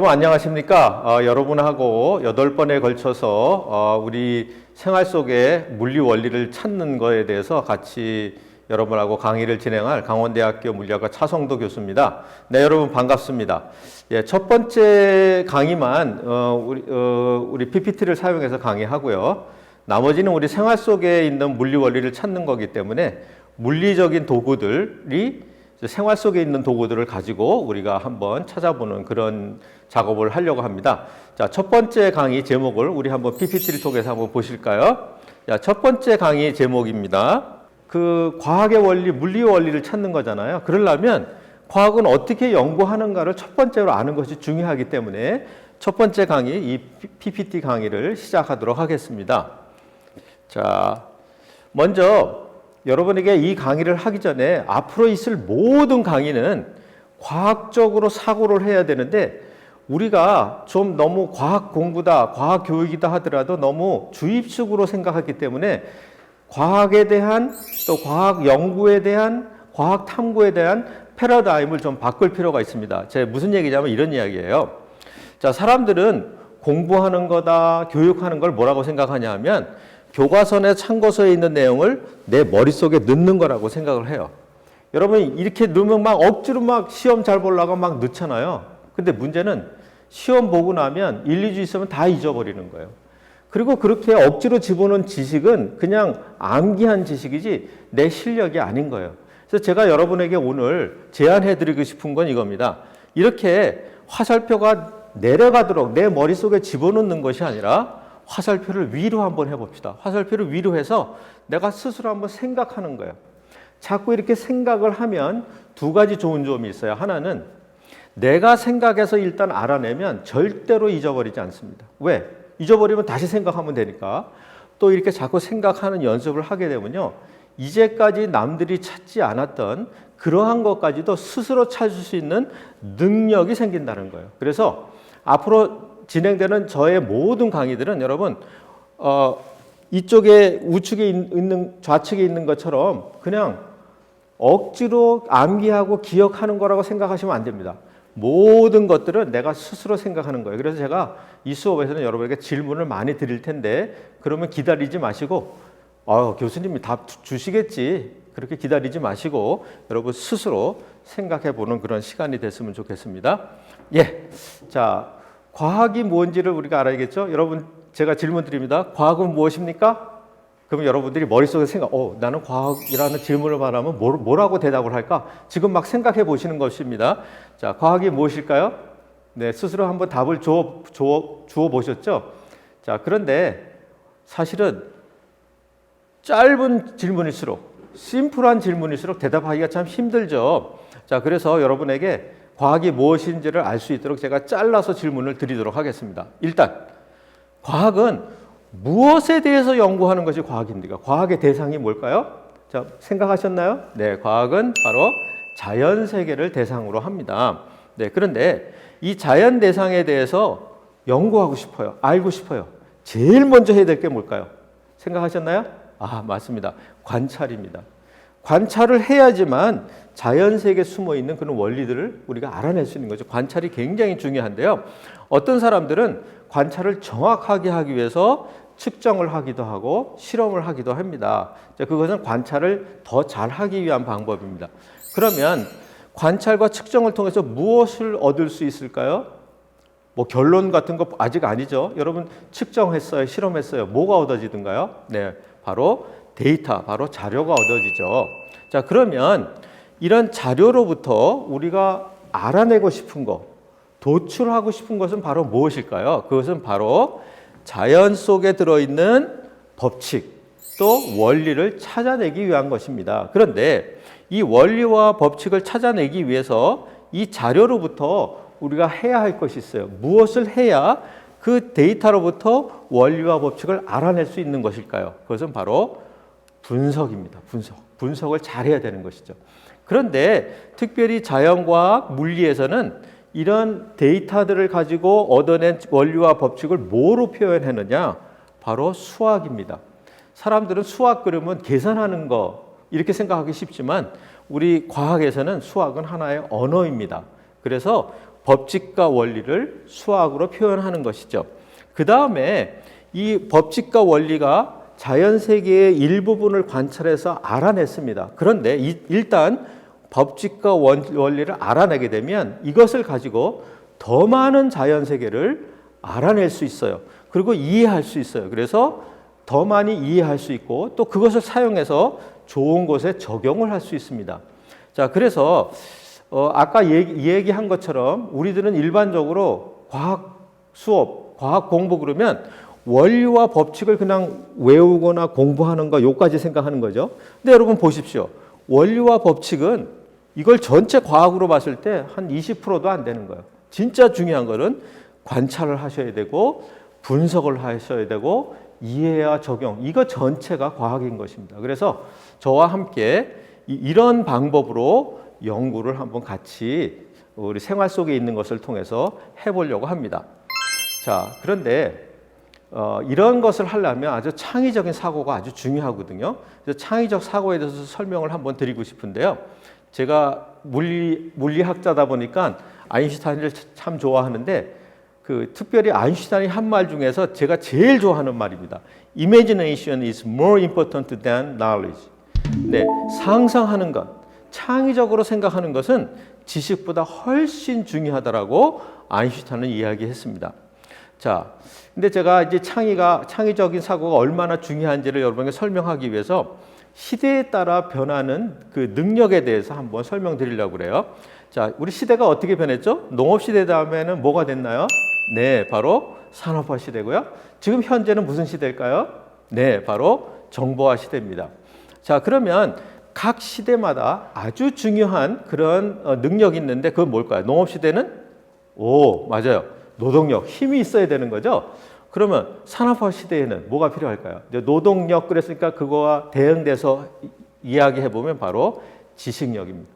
여러분 안녕하십니까? 여러분하고 8번에 걸쳐서 우리 생활 속의 물리 원리를 찾는 거에 대해서 같이 여러분하고 강의를 진행할 강원대학교 물리학과 차성도 교수입니다. 네, 여러분 반갑습니다. 예, 첫 번째 강의만 우리 PPT를 사용해서 강의하고요. 나머지는 우리 생활 속에 있는 물리 원리를 찾는 거기 때문에 물리적인 도구들이 생활 속에 있는 도구들을 가지고 우리가 한번 찾아보는 그런 작업을 하려고 합니다. 자, 첫 번째 강의 제목을 우리 한번 PPT를 통해서 한번 보실까요? 자, 첫 번째 강의 제목입니다. 그 과학의 원리, 물리의 원리를 찾는 거잖아요. 그러려면 과학은 어떻게 연구하는가를 첫 번째로 아는 것이 중요하기 때문에 첫 번째 강의, 이 PPT 강의를 시작하도록 하겠습니다. 자, 먼저 여러분에게 이 강의를 하기 전에 앞으로 있을 모든 강의는 과학적으로 사고를 해야 되는데 우리가 좀 너무 과학 공부다, 과학 교육이다 하더라도 너무 주입식으로 생각하기 때문에 과학에 대한 또 과학 연구에 대한 과학 탐구에 대한 패러다임을 좀 바꿀 필요가 있습니다. 제가 무슨 얘기냐면 이런 이야기예요. 자, 사람들은 공부하는 거다, 교육하는 걸 뭐라고 생각하냐 하면 교과서나 참고서에 있는 내용을 내 머릿속에 넣는 거라고 생각을 해요. 여러분 이렇게 넣으면 막 억지로 막 시험 잘 보려고 막 넣잖아요. 근데 문제는 시험 보고 나면 1, 2주 있으면 다 잊어버리는 거예요. 그리고 그렇게 억지로 집어넣은 지식은 그냥 암기한 지식이지 내 실력이 아닌 거예요. 그래서 제가 여러분에게 오늘 제안해드리고 싶은 건 이겁니다. 이렇게 화살표가 내려가도록 내 머릿속에 집어넣는 것이 아니라 화살표를 위로 한번 해봅시다. 화살표를 위로 해서 내가 스스로 한번 생각하는 거예요. 자꾸 이렇게 생각을 하면 두 가지 좋은 점이 있어요. 하나는 내가 생각해서 일단 알아내면 절대로 잊어버리지 않습니다. 왜? 잊어버리면 다시 생각하면 되니까. 또 이렇게 자꾸 생각하는 연습을 하게 되면요, 이제까지 남들이 찾지 않았던 그러한 것까지도 스스로 찾을 수 있는 능력이 생긴다는 거예요. 그래서 앞으로 진행되는 저의 모든 강의들은 여러분 이쪽에 우측에 있는 좌측에 있는 것처럼 그냥 억지로 암기하고 기억하는 거라고 생각하시면 안 됩니다. 모든 것들은 내가 스스로 생각하는 거예요. 그래서 제가 이 수업에서는 여러분에게 질문을 많이 드릴 텐데 그러면 기다리지 마시고 교수님이 답 주시겠지 그렇게 기다리지 마시고 여러분 스스로 생각해 보는 그런 시간이 됐으면 좋겠습니다. 예, 자, 과학이 뭔지를 우리가 알아야겠죠? 여러분 제가 질문 드립니다. 과학은 무엇입니까? 그러면 여러분들이 머릿속에 나는 과학이라는 질문을 말하면 뭐라고 대답을 할까? 지금 막 생각해 보시는 것입니다. 자, 과학이 무엇일까요? 네, 스스로 한번 답을 주어 보셨죠? 자, 그런데 사실은 짧은 질문일수록 심플한 질문일수록 대답하기가 참 힘들죠. 자, 그래서 여러분에게 과학이 무엇인지를 알 수 있도록 제가 잘라서 질문을 드리도록 하겠습니다. 일단 과학은 무엇에 대해서 연구하는 것이 과학입니까? 과학의 대상이 뭘까요? 자, 생각하셨나요? 네, 과학은 바로 자연 세계를 대상으로 합니다. 네, 그런데 이 자연 대상에 대해서 연구하고 싶어요. 알고 싶어요. 제일 먼저 해야 될 게 뭘까요? 생각하셨나요? 맞습니다. 관찰입니다. 관찰을 해야지만 자연 세계에 숨어 있는 그런 원리들을 우리가 알아낼 수 있는 거죠. 관찰이 굉장히 중요한데요. 어떤 사람들은 관찰을 정확하게 하기 위해서 측정을 하기도 하고 실험을 하기도 합니다. 그것은 관찰을 더 잘하기 위한 방법입니다. 그러면 관찰과 측정을 통해서 무엇을 얻을 수 있을까요? 결론 같은 거 아직 아니죠. 여러분 측정했어요, 실험했어요. 뭐가 얻어지던가요? 네, 바로 데이터, 바로 자료가 얻어지죠. 자, 그러면 이런 자료로부터 우리가 알아내고 싶은 것, 도출하고 싶은 것은 바로 무엇일까요? 그것은 바로 자연 속에 들어있는 법칙, 또 원리를 찾아내기 위한 것입니다. 그런데 이 원리와 법칙을 찾아내기 위해서 이 자료로부터 우리가 해야 할 것이 있어요. 무엇을 해야 그 데이터로부터 원리와 법칙을 알아낼 수 있는 것일까요? 그것은 바로 분석입니다. 분석을 잘해야 되는 것이죠. 그런데 특별히 자연과학, 물리에서는 이런 데이터들을 가지고 얻어낸 원리와 법칙을 뭐로 표현하느냐? 바로 수학입니다. 사람들은 수학 그러면 계산하는 거 이렇게 생각하기 쉽지만 우리 과학에서는 수학은 하나의 언어입니다. 그래서 법칙과 원리를 수학으로 표현하는 것이죠. 그 다음에 이 법칙과 원리가 자연 세계의 일부분을 관찰해서 알아냈습니다. 그런데 일단 법칙과 원리를 알아내게 되면 이것을 가지고 더 많은 자연 세계를 알아낼 수 있어요. 그리고 이해할 수 있어요. 그래서 더 많이 이해할 수 있고 또 그것을 사용해서 좋은 곳에 적용을 할 수 있습니다. 자, 그래서 아까 얘기한 것처럼 우리들은 일반적으로 과학 수업, 과학 공부 그러면 원리와 법칙을 그냥 외우거나 공부하는 거 요까지 생각하는 거죠. 근데 여러분 보십시오. 원리와 법칙은 이걸 전체 과학으로 봤을 때 한 20%도 안 되는 거예요. 진짜 중요한 거는 관찰을 하셔야 되고 분석을 하셔야 되고 이해와 적용, 이거 전체가 과학인 것입니다. 그래서 저와 함께 이런 방법으로 연구를 한번 같이 우리 생활 속에 있는 것을 통해서 해보려고 합니다. 자, 그런데 이런 것을 하려면 아주 창의적인 사고가 아주 중요하거든요. 그래서 창의적 사고에 대해서 설명을 한번 드리고 싶은데요. 제가 물리학자다 보니까 아인슈타인을 참 좋아하는데 특별히 아인슈타인이 한 말 중에서 제가 제일 좋아하는 말입니다. Imagination is more important than knowledge. 네, 상상하는 것, 창의적으로 생각하는 것은 지식보다 훨씬 중요하다라고 아인슈타인은 이야기했습니다. 자, 근데 제가 이제 창의적인 사고가 얼마나 중요한지를 여러분에게 설명하기 위해서 시대에 따라 변하는 그 능력에 대해서 한번 설명드리려고 그래요. 자, 우리 시대가 어떻게 변했죠? 농업 시대 다음에는 뭐가 됐나요? 네, 바로 산업화 시대고요. 지금 현재는 무슨 시대일까요? 네, 바로 정보화 시대입니다. 자, 그러면 각 시대마다 아주 중요한 그런 능력이 있는데 그건 뭘까요? 농업 시대는 맞아요. 노동력, 힘이 있어야 되는 거죠. 그러면 산업화 시대에는 뭐가 필요할까요? 노동력 그랬으니까 그거와 대응돼서 이야기해 보면 바로 지식력입니다.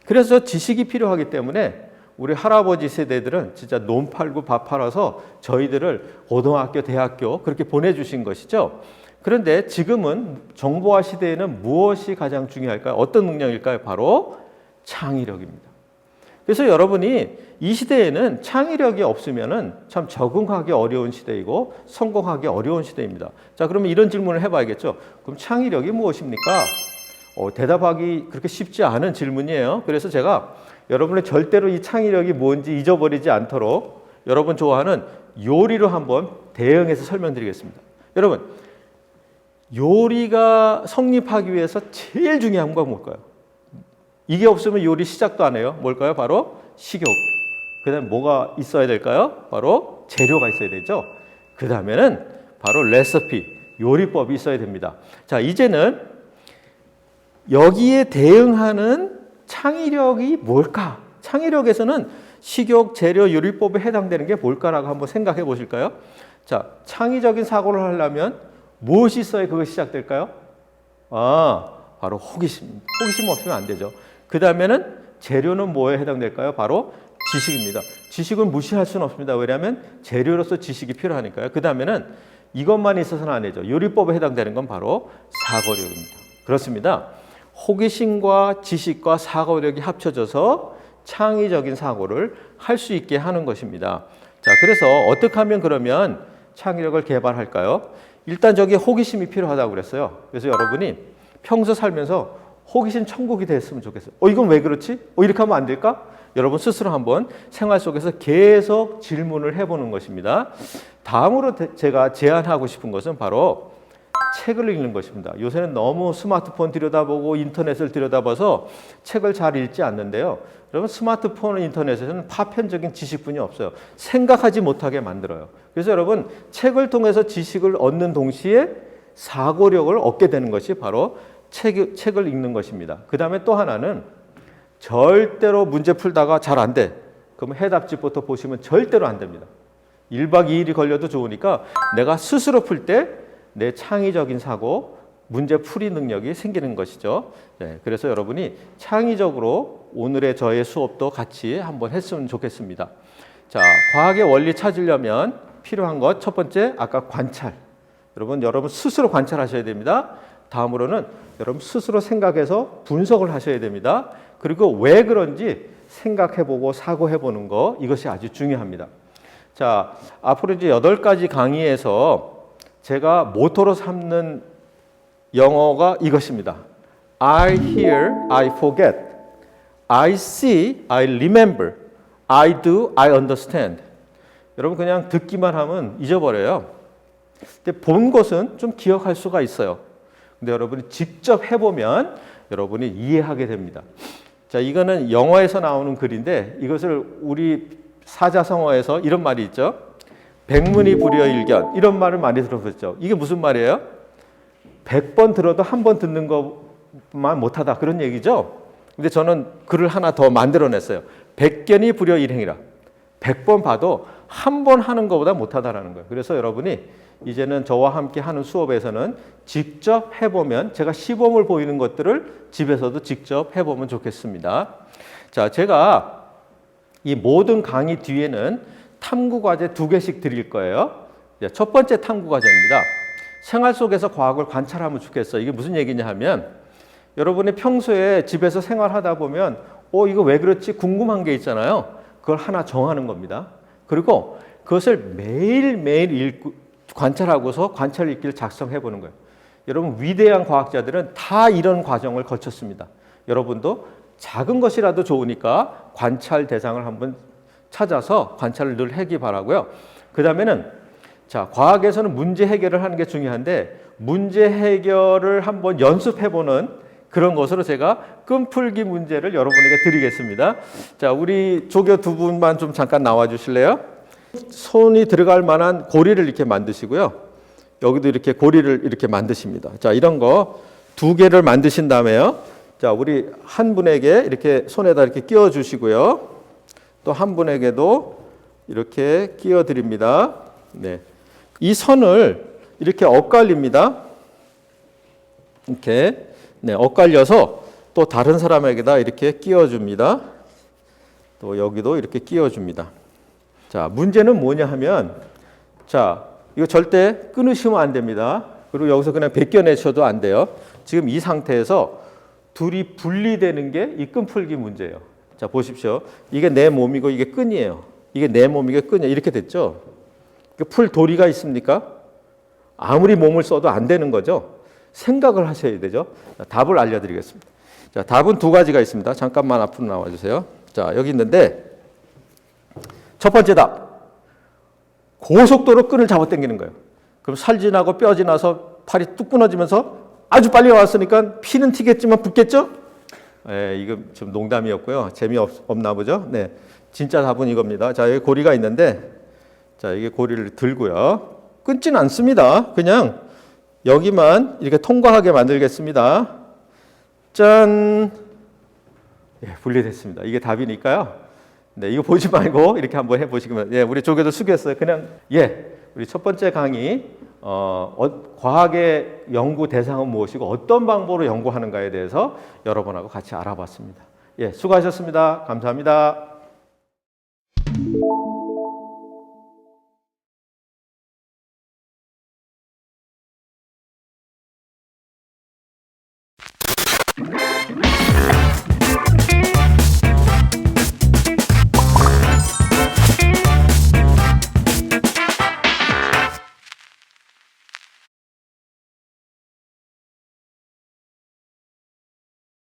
그래서 지식이 필요하기 때문에 우리 할아버지 세대들은 진짜 논 팔고 밥 팔아서 저희들을 고등학교, 대학교 그렇게 보내주신 것이죠. 그런데 지금은 정보화 시대에는 무엇이 가장 중요할까요? 어떤 능력일까요? 바로 창의력입니다. 그래서 여러분이 이 시대에는 창의력이 없으면은 참 적응하기 어려운 시대이고 성공하기 어려운 시대입니다. 자, 그러면 이런 질문을 해봐야겠죠. 그럼 창의력이 무엇입니까? 대답하기 그렇게 쉽지 않은 질문이에요. 그래서 제가 여러분의 절대로 이 창의력이 뭔지 잊어버리지 않도록 여러분 좋아하는 요리로 한번 대응해서 설명드리겠습니다. 여러분, 요리가 성립하기 위해서 제일 중요한 건 뭘까요? 이게 없으면 요리 시작도 안 해요. 뭘까요? 바로 식욕. 그 다음에 뭐가 있어야 될까요? 바로 재료가 있어야 되죠. 그 다음에는 바로 레시피, 요리법이 있어야 됩니다. 자, 이제는 여기에 대응하는 창의력이 뭘까? 창의력에서는 식욕, 재료, 요리법에 해당되는 게 뭘까라고 한번 생각해 보실까요? 자, 창의적인 사고를 하려면 무엇이 있어야 그것이 시작될까요? 바로 호기심입니다. 호기심 없으면 안 되죠. 그 다음에는 재료는 뭐에 해당될까요? 바로 지식입니다. 지식은 무시할 수는 없습니다. 왜냐하면 재료로서 지식이 필요하니까요. 그 다음에는 이것만 있어서는 안 되죠. 요리법에 해당되는 건 바로 사고력입니다. 그렇습니다. 호기심과 지식과 사고력이 합쳐져서 창의적인 사고를 할 수 있게 하는 것입니다. 자, 그래서 어떻게 하면 그러면 창의력을 개발할까요? 일단 저기 호기심이 필요하다고 그랬어요. 그래서 여러분이 평소 살면서 호기심 천국이 됐으면 좋겠어요. 이건 왜 그렇지? 이렇게 하면 안 될까? 여러분 스스로 한번 생활 속에서 계속 질문을 해보는 것입니다. 다음으로 제가 제안하고 싶은 것은 바로 책을 읽는 것입니다. 요새는 너무 스마트폰 들여다보고 인터넷을 들여다봐서 책을 잘 읽지 않는데요. 여러분 스마트폰, 인터넷에서는 파편적인 지식뿐이 없어요. 생각하지 못하게 만들어요. 그래서 여러분 책을 통해서 지식을 얻는 동시에 사고력을 얻게 되는 것이 바로 책을 읽는 것입니다. 그 다음에 또 하나는 절대로 문제 풀다가 잘 안 돼. 그럼 해답집부터 보시면 절대로 안 됩니다. 1박 2일이 걸려도 좋으니까 내가 스스로 풀 때 내 창의적인 사고, 문제 풀이 능력이 생기는 것이죠. 네, 그래서 여러분이 창의적으로 오늘의 저의 수업도 같이 한번 했으면 좋겠습니다. 자, 과학의 원리 찾으려면 필요한 것 첫 번째 아까 관찰. 여러분 스스로 관찰하셔야 됩니다. 다음으로는 여러분 스스로 생각해서 분석을 하셔야 됩니다. 그리고 왜 그런지 생각해보고 사고해보는 거 이것이 아주 중요합니다. 자, 앞으로 이제 8가지 강의에서 제가 모토로 삼는 영어가 이것입니다. I hear, I forget. I see, I remember. I do, I understand. 여러분 그냥 듣기만 하면 잊어버려요. 근데 본 것은 좀 기억할 수가 있어요. 근데 여러분이 직접 해보면 여러분이 이해하게 됩니다. 자, 이거는 영어에서 나오는 글인데 이것을 우리 사자성어에서 이런 말이 있죠. 백문이 불여일견 이런 말을 많이 들어보셨죠. 이게 무슨 말이에요? 100번 들어도 한 번 듣는 것만 못하다 그런 얘기죠. 근데 저는 글을 하나 더 만들어냈어요. 백견이 불여일행이라. 100번 봐도 한 번 하는 것보다 못하다라는 거예요. 그래서 여러분이 이제는 저와 함께 하는 수업에서는 직접 해보면 제가 시범을 보이는 것들을 집에서도 직접 해보면 좋겠습니다. 자, 제가 이 모든 강의 뒤에는 탐구과제 2개씩 드릴 거예요. 첫 번째 탐구과제입니다. 생활 속에서 과학을 관찰하면 좋겠어요. 이게 무슨 얘기냐 하면 여러분이 평소에 집에서 생활하다 보면 이거 왜 그렇지 궁금한 게 있잖아요. 그걸 하나 정하는 겁니다. 그리고 그것을 매일매일 관찰하고서 관찰 일기를 작성해 보는 거예요. 여러분 위대한 과학자들은 다 이런 과정을 거쳤습니다. 여러분도 작은 것이라도 좋으니까 관찰 대상을 한번 찾아서 관찰을 늘 하기 바라고요. 그 다음에는 자, 과학에서는 문제 해결을 하는 게 중요한데 문제 해결을 한번 연습해보는 그런 것으로 제가 끈풀기 문제를 여러분에게 드리겠습니다. 자, 우리 조교 2분만 좀 잠깐 나와 주실래요? 손이 들어갈 만한 고리를 이렇게 만드시고요. 여기도 이렇게 고리를 이렇게 만드십니다. 자, 이런 거 2개를 만드신 다음에요. 자, 우리 한 분에게 이렇게 손에다 이렇게 끼워 주시고요. 또 한 분에게도 이렇게 끼워 드립니다. 네. 이 선을 이렇게 엇갈립니다. 이렇게 네, 엇갈려서 또 다른 사람에게다 이렇게 끼워 줍니다. 또 여기도 이렇게 끼워 줍니다. 자, 문제는 뭐냐 하면 자, 이거 절대 끊으시면 안 됩니다. 그리고 여기서 그냥 벗겨내셔도 안 돼요. 지금 이 상태에서 둘이 분리되는 게 이 끈풀기 문제예요. 자, 보십시오. 이게 내 몸이고 이게 끈이에요. 이게 내 몸이고 끈이에요. 이렇게 됐죠? 풀 도리가 있습니까? 아무리 몸을 써도 안 되는 거죠. 생각을 하셔야 되죠. 자, 답을 알려드리겠습니다. 자, 답은 2가지가 있습니다. 잠깐만 앞으로 나와주세요. 자, 여기 있는데 첫 번째 답. 고속도로 끈을 잡아당기는 거예요. 그럼 살진하고 뼈 지나서 팔이 뚝 끊어지면서 아주 빨리 왔으니까 피는 튀겠지만 붓겠죠? 네, 이거 좀 농담이었고요. 재미없나 보죠? 네, 진짜 답은 이겁니다. 자, 여기 고리가 있는데 자, 이게 고리를 들고요. 끊지는 않습니다. 그냥 여기만 이렇게 통과하게 만들겠습니다. 짠! 예, 분리됐습니다. 이게 답이니까요. 네, 이거 보지 말고 이렇게 한번 해보시면, 예, 우리 조교도 수고했어요. 그냥, 예, 우리 첫 번째 강의, 과학의 연구 대상은 무엇이고 어떤 방법으로 연구하는가에 대해서 여러분하고 같이 알아봤습니다. 예, 수고하셨습니다. 감사합니다.